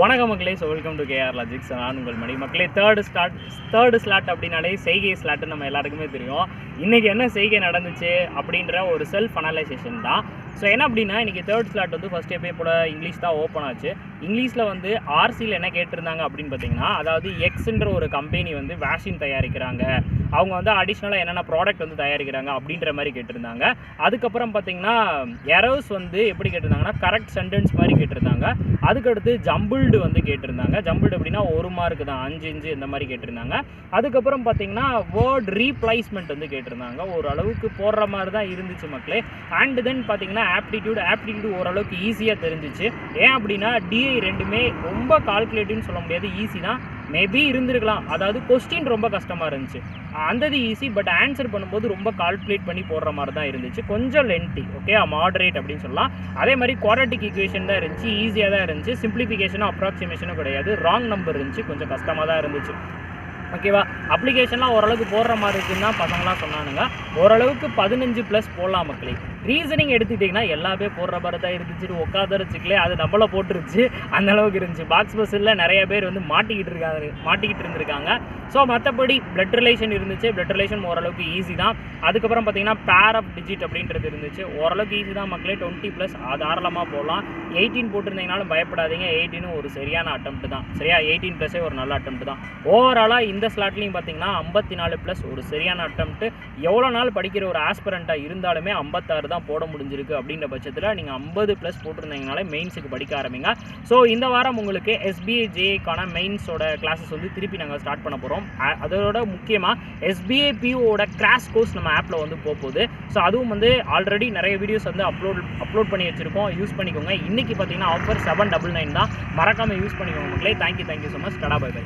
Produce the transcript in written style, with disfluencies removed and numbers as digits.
வணக்கம் மக்களே. So welcome to KNLogics. நான் உங்கள் மணி. மக்களே, தேர்டு ஸ்லாட் அப்படின்னாலே செய்கை ஸ்லாட்டுன்னு நம்ம எல்லாருக்குமே தெரியும். இன்றைக்கி என்ன செய்கை நடந்துச்சு அப்படின்ற ஒரு செல்ஃப் அனலைசேஷன் தான். ஸோ என்ன அப்படின்னா, இன்றைக்கி தேர்ட் ஸ்லாட் வந்து ஃபஸ்ட் எப்போ போல இங்கிலீஷ் தான் ஓப்பன் ஆச்சு. இங்கிலீஷில் வந்து ஆர்சியில் என்ன கேட்டிருந்தாங்க அப்படின்னு பார்த்தீங்கன்னா, அதாவது எக்ஸ்ன்ற ஒரு கம்பெனி வந்து வேக்சின் தயாரிக்கிறாங்க, அவங்க வந்து அடிஷ்னலாக என்னென்ன ப்ராடக்ட் வந்து தயாரிக்கிறாங்க அப்படின்ற மாதிரி கேட்டிருந்தாங்க. அதுக்கப்புறம் பார்த்தீங்கன்னா எரர்ஸ் வந்து எப்படி கேட்டிருந்தாங்கன்னா கரெக்ட் சென்டென்ஸ் மாதிரி கேட்டிருந்தாங்க. அதுக்கடுத்து ஜம்பிள்டு வந்து கேட்டிருந்தாங்க. ஜம்பிள்டு அப்படின்னா 1 மார்க்கு தான், 5 இன்ச்சு இந்த மாதிரி கேட்டிருந்தாங்க. அதுக்கப்புறம் பார்த்தீங்கன்னா வேர்ட் ரீப்ளேஸ்மெண்ட் வந்து கேட்டிருந்தாங்க. ஓரளவுக்கு போடுற மாதிரி தான் இருந்துச்சு மக்களே. அண்ட் தென் பார்த்தீங்கன்னா ஆப்டிடியூட் ஓரளவுக்கு ஈஸியாக தெரிஞ்சிச்சு. ஏன் அப்படின்னா டிஐ ரெண்டுமே ரொம்ப கால்குலேட்டிவ்னு சொல்ல முடியாது, ஈஸி தான். மேபி இருந்திருக்கலாம், அதாவது கொஸ்டின் ரொம்ப கஷ்டமாக இருந்துச்சு, அந்தது ஈஸி. பட் ஆன்சர் பண்ணும்போது ரொம்ப கால்குலேட் பண்ணி போடுற மாதிரி தான் இருந்துச்சு, கொஞ்சம் லென்த்தி. ஓகே, மாடரேட் அப்படின்னு சொல்லலாம். அதே மாதிரி குவாட்ரட்டிக் ஈக்குவேஷன் தான் இருந்துச்சு, ஈஸியாக தான் இருந்துச்சு. சிம்பிளிஃபிகேஷனும் அப்ராக்சிமேஷனும் கிடையாது, ராங் நம்பர் இருந்துச்சு, கொஞ்சம் கஷ்டமாக தான் இருந்துச்சு. ஓகேவா, அப்ளிகேஷன்லாம் ஓரளவுக்கு போடுற மாதிரி இருக்குன்னு தான் பசங்களாம் சொன்னானுங்க. ஓரளவுக்கு 15+ போடலாம் மக்களே. ரீசனிங் எடுத்துக்கிட்டிங்கன்னா எல்லாமே போடுற மாதிரி தான் இருந்துச்சு. உட்காந்துருச்சுக்கலே அது நம்மள போட்டுருச்சு, அந்தளவுக்கு இருந்துச்சு. பாக்ஸ் பஸ்ஸில் நிறைய பேர் வந்து மாட்டிக்கிட்டு இருந்திருக்காங்க. ஸோ மற்றபடி பிளட் ரிலேஷன் இருந்துச்சு. பிளட் ரிலேஷன் ஓரளவுக்கு ஈஸி தான். அதுக்கப்புறம் பார்த்தீங்கன்னா பேர் ஆஃப் டிஜிட் அப்படின்றது இருந்துச்சு, ஓரளவுக்கு ஈஸி தான் மக்களே. 20+ அது தாராளமாக போடலாம். 18 போட்டிருந்தீங்கனாலும் பயப்படாதீங்க, 18 ஒரு சரியான அட்டெம்ப்ட் தான். சரியா, 18+ ஒரு நல்ல அட்டெம்ப்ட் தான். ஓவராலாக இந்த ஸ்லாட்லையும் பார்த்தீங்கன்னா 54+ ஒரு சரியான அட்டெம்ப்ட். எவ்வளோ நாள் படிக்கிற ஒரு ஆஸ்பிரண்ட்டாக இருந்தாலுமே 56 தான் போட முடிஞ்சிருக்கு. அப்படின்ற பட்சத்தில் நீங்கள் 50+ போட்டிருந்தீங்கனாலே மெயின்ஸுக்கு படிக்க ஆரம்பிங்க. ஸோ இந்த வாரம் உங்களுக்கு SBI JAக்கான மெயின்ஸோட கிளாஸஸ் வந்து திருப்பி நாங்கள் ஸ்டார்ட் பண்ண போகிறோம். அதோட முக்கியமாக SBI POவோட கிராஷ் கோர்ஸ் நம்ம ஆப்பில் வந்து போகுது. ஸோ அதுவும் வந்து ஆல்ரெடி நிறைய வீடியோஸ் வந்து அப்லோட் பண்ணி வச்சுருக்கோம், யூஸ் பண்ணிக்கோங்க. இன்றைக்கி பார்த்தீங்கன்னா ஆஃபர் 799 தான், மறக்காமல் யூஸ் பண்ணிக்கோங்க மக்களே. Thank you so much. டடா, பை பை.